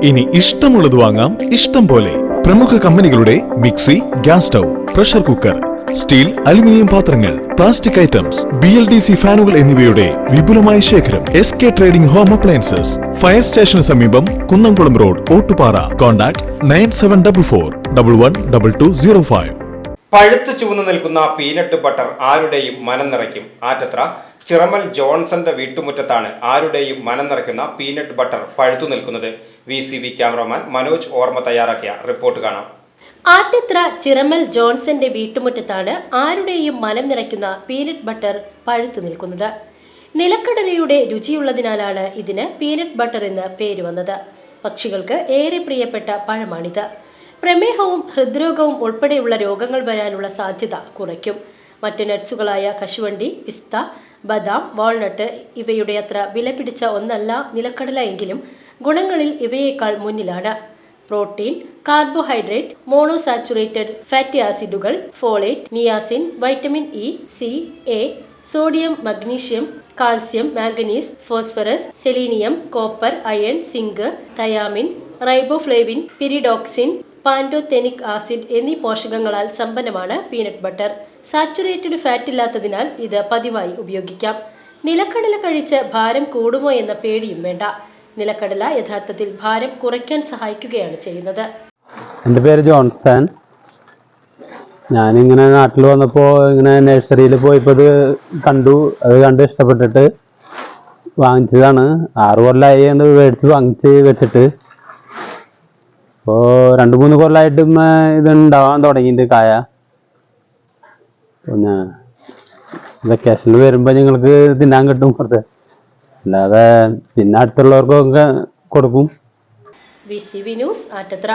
ഇനി ഇഷ്ടമുള്ളത് വാങ്ങാം ഇഷ്ടം പോലെ. പ്രമുഖ കമ്പനികളുടെ mixie, gas stove, pressure cooker, steel, aluminium പാത്രങ്ങൾ, പ്ലാസ്റ്റിക് ഐറ്റംസ്, BLDC ഫാനുകൾ എന്നിവയുടെ വിപുലമായ ശേഖരം. SK trading home appliances, fire സ്റ്റേഷന് സമീപം, കുന്നംകുളം റോഡ്, ഓട്ടുപാറ. കോൺടാക്ട് 9744112205. പഴുത്തു ചുവന്നു നിൽക്കുന്ന പീനട്ട് ബട്ടർ ആരുടെയും മനം നിറയ്ക്കും. ആറ്റത്ര ചിറമൽ ജോൺസന്റെ വീട്ടുമുറ്റത്താണ് ആരുടെയും മനം നിറയ്ക്കുന്ന പീനട്ട് ബട്ടർ പഴുത്തു നിൽക്കുന്നത്. VCV ക്യാമറമാൻ മനോജ് ഓർമ്മ തയ്യാറാക്കിയ റിപ്പോർട്ട് കാണാം. ആറ്റത്ര ചിറമൽ ജോൺസന്റെ വീട്ടുമുറ്റത്താണ് ആരുടെയും മനം നിറയ്ക്കുന്ന പീനട്ട് ബട്ടർ പഴുത്തു നിൽക്കുന്നത്. നിലക്കടലയുടെ രുചിയുള്ളതിനാലാണ് ഇതിന് പീനട്ട് ബട്ടർ എന്ന് പേര് വന്നത്. പക്ഷികൾക്ക് ഏറെ പ്രിയപ്പെട്ട പഴമാണിത്. പ്രമേഹവും ഹൃദ്രോഗവും ഉൾപ്പെടെയുള്ള രോഗങ്ങൾ വരാനുള്ള സാധ്യത കുറയ്ക്കും. മറ്റ് നട്ട്സുകളായ കശുവണ്ടി, പിസ്ത, ബദാം, വാൾനട്ട് ഇവയുടെ അത്ര വിലപിടിച്ച ഒന്നല്ല നിലക്കടല എങ്കിലും ഗുണങ്ങളിൽ ഇവയേക്കാൾ മുന്നിലാണ്. പ്രോട്ടീൻ, കാർബോഹൈഡ്രേറ്റ്, മോണോസാച്ചുറേറ്റഡ് ഫാറ്റി ആസിഡുകൾ, folate, niacin, vitamin E, C, A, sodium, magnesium, calcium, manganese, phosphorus, selenium, copper, iron, zinc, thiamine, riboflavin, pyridoxine, pantothenic acid എന്നീ പോഷകങ്ങളാൽ സമ്പന്നമാണ് പീനട്ട് ബട്ടർ. സാച്ചുറേറ്റഡ് ഫാറ്റ് ഇല്ലാത്തതിനാൽ ഇത് പതിവായി ഉപയോഗിക്കാം. നിലക്കടല കഴിച്ച് ഭാരം കൂടുമോ എന്ന പേടിയും വേണ്ട. നിലക്കടല യഥാർത്ഥത്തിൽ ഭാരം കുറയ്ക്കാൻ സഹായിക്കുകയാണ് ചെയ്യുന്നത്. എൻ്റെ പേര് ജോൺസൺ. ഞാനിങ്ങനെ നാട്ടിൽ വന്നപ്പോൾ ഇങ്ങനെ നഴ്സറിയിൽ പോയപ്പോൾ ഇത് കണ്ട് ഇഷ്ടപ്പെട്ടിട്ട് വാങ്ങിച്ചതാണ്. 6 കൊല്ലമായി മേടിച്ച് വാങ്ങിച്ച് വെച്ചിട്ട് ഇപ്പോൾ 2-3 കൊല്ലമായിട്ടും ഇത് ഉണ്ടാവാൻ തുടങ്ങിയിട്ട് കായ. പിന്നെ വെക്കേഷനിൽ വരുമ്പോൾ ഞങ്ങൾക്ക് തിന്നാൻ കിട്ടും കുറച്ച്, അല്ലാതെ പിന്നെ അടുത്തുള്ളവർക്കൊക്കെ കൊടുക്കും. VCV news, Attathara.